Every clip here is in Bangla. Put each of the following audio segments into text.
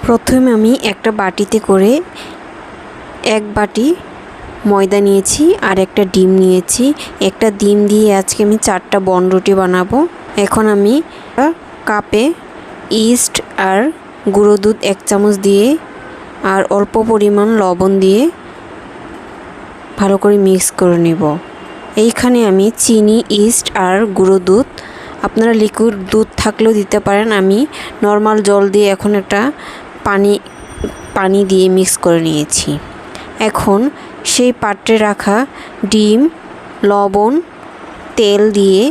প্রথমে আমি একটা বাটিতে করে এক বাটি ময়দা নিয়েছি আর একটা ডিম নিয়েছি। একটা ডিম দিয়ে আজকে আমি 4টা বন রুটি বানাবো। এখন আমি কাপে ইস্ট আর গুঁড়ো দুধ 1 চামচ দিয়ে আর অল্প পরিমাণ লবণ দিয়ে ভালো করে মিক্স করে নেব। এইখানে আমি চিনি, ইস্ট আর গুঁড়ো দুধ, আপনারা লিকুইড দুধ থাকলেও দিতে পারেন। আমি নর্মাল জল দিয়ে এখন একটা পানি দিয়ে মিক্স করে নিয়েছি। এখন সেই পাত্রে রাখা ডিম, লবণ, তেল দিয়ে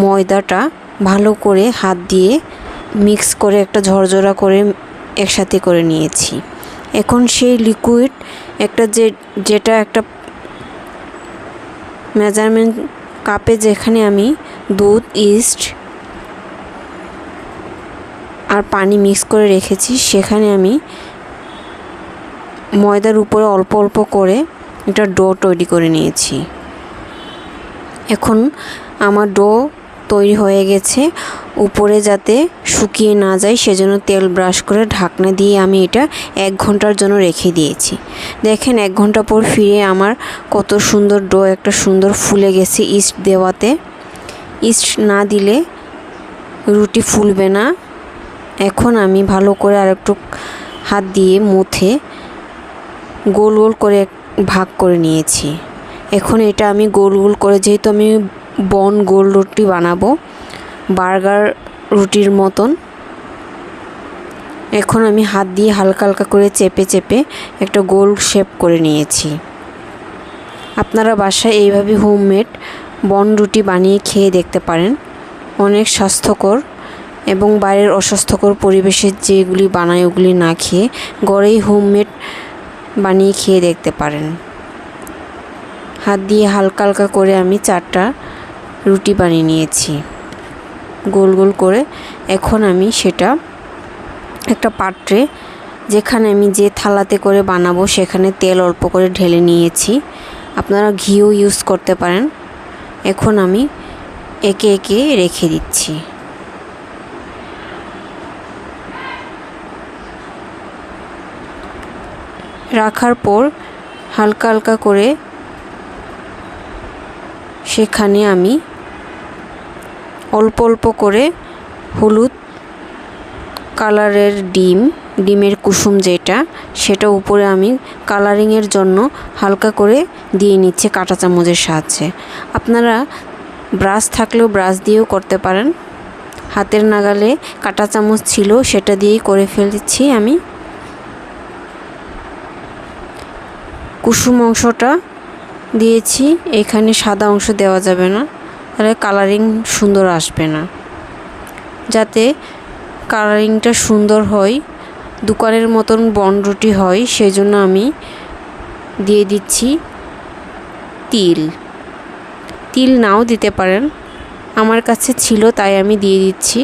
ময়দাটা ভালো করে হাত দিয়ে মিক্স করে একটা ঝরঝরা করে একসাথে করে নিয়েছি। এখন সেই লিকুইড যেটা একটা মেজারমেন্ট কাপে যেখানে আমি দুধ, ইস্ট আর পানি মিক্স করে রেখেছি, সেখানে আমি ময়দার উপরে অল্প অল্প করে একটা ডো তৈরি করে নিয়েছি। এখন আমার ডো তৈরি হয়ে গেছে। উপরে যাতে শুকিয়ে না যায় সেজন্য তেল ব্রাশ করে ঢাকনা দিয়ে আমি এটা 1 ঘন্টার জন্য রেখে দিয়েছি। দেখেন 1 ঘন্টা পর ফিরে আমার কত সুন্দর ডো একটা সুন্দর ফুলে গেছে ইস্ট দেওয়াতে। ইস্ট না দিলে রুটি ফুলবে না। এখন আমি ভালো করে আরেকটু হাত দিয়ে মুথে গোল গোল করে ভাগ করে নিয়েছি। এখন এটা আমি গোল গোল করে, যেহেতু আমি বন গোল রুটি বানাবো বার্গার রুটির মতন, এখন আমি হাত দিয়ে হালকা হালকা করে চেপে চেপে একটা গোল শেপ করে নিয়েছি। আপনারা বাসায় এইভাবে হোমমেড বন রুটি বানিয়ে খেয়ে দেখতে পারেন। অনেক স্বাস্থ্যকর এবং বাইরের অস্বাস্থ্যকর পরিবেশে যেগুলি বানায় ওগুলি না খেয়ে ঘরেই হোমমেড বানিয়ে খেয়ে দেখতে পারেন। হাত দিয়ে হালকা হালকা করে আমি 4টা রুটি বানিয়ে নিয়েছি গোল গোল করে। এখন আমি সেটা একটা পাত্রে, যেখানে আমি যে থালাতে করে বানাবো সেখানে তেল অল্প করে ঢেলে নিয়েছি। আপনারা ঘিও ইউজ করতে পারেন। এখন আমি একে একে রেখে দিচ্ছি। রাখার পর হালকা হালকা করে সেখানে আমি অল্প অল্প করে হলুদ কালারের ডিমের কুসুম সেটা উপরে আমি কালারিংয়ের জন্য হালকা করে দিয়ে নিচ্ছে কাঁটা চামচের সাহায্যে। আপনারা ব্রাশ থাকলেও ব্রাশ দিয়েও করতে পারেন। হাতের নাগালে কাঁটা চামচ ছিল, সেটা দিয়েই করে ফেলেছি আমি। কুসুম অংশটা দিয়েছি, এখানে সাদা অংশ দেওয়া যাবে না, তাহলে কালারিং সুন্দর আসবে না। যাতে কালারিংটা সুন্দর হয়, দোকানের মতন বন রুটি হয়, সেজন্য আমি দিয়ে দিচ্ছি তিল নাও দিতে পারেন, আমার কাছে ছিল তাই আমি দিয়ে দিচ্ছি।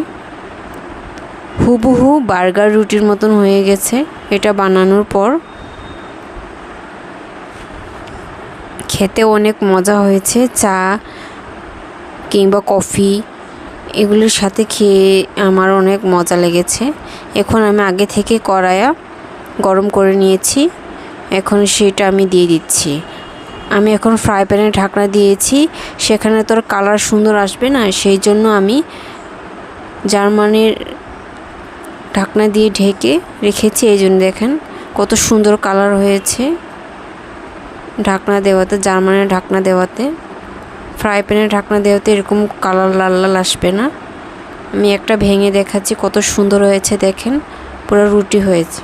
হুবহু বার্গার রুটির মতন হয়ে গেছে এটা বানানোর পর। খেতে অনেক মজা হয়েছে। চা কিংবা কফি এগুলির সাথে খেয়ে আমার অনেক মজা লেগেছে। এখন আমি আগে থেকে কড়াইয়া গরম করে নিয়েছি, এখন সেটা আমি দিয়ে দিচ্ছি। আমি এখন ফ্রাই প্যানে ঢাকনা দিয়েছি, সেখানে তো আর কালার সুন্দর আসবে না, সেই জন্য আমি জার্মানির ঢাকনা দিয়ে ঢেকে রেখেছি। এই জন্য দেখেন কত সুন্দর কালার হয়েছে ঢাকনা দেওয়াতে। জার্মানির ঢাকনা দেওয়াতে, ফ্রাই প্যানের ঢাকনা দেওয়াতে এরকম কালার লাল লাল আসবে না। আমি একটা ভেঙে দেখাচ্ছি কত সুন্দর হয়েছে, দেখেন পুরো রুটি হয়েছে।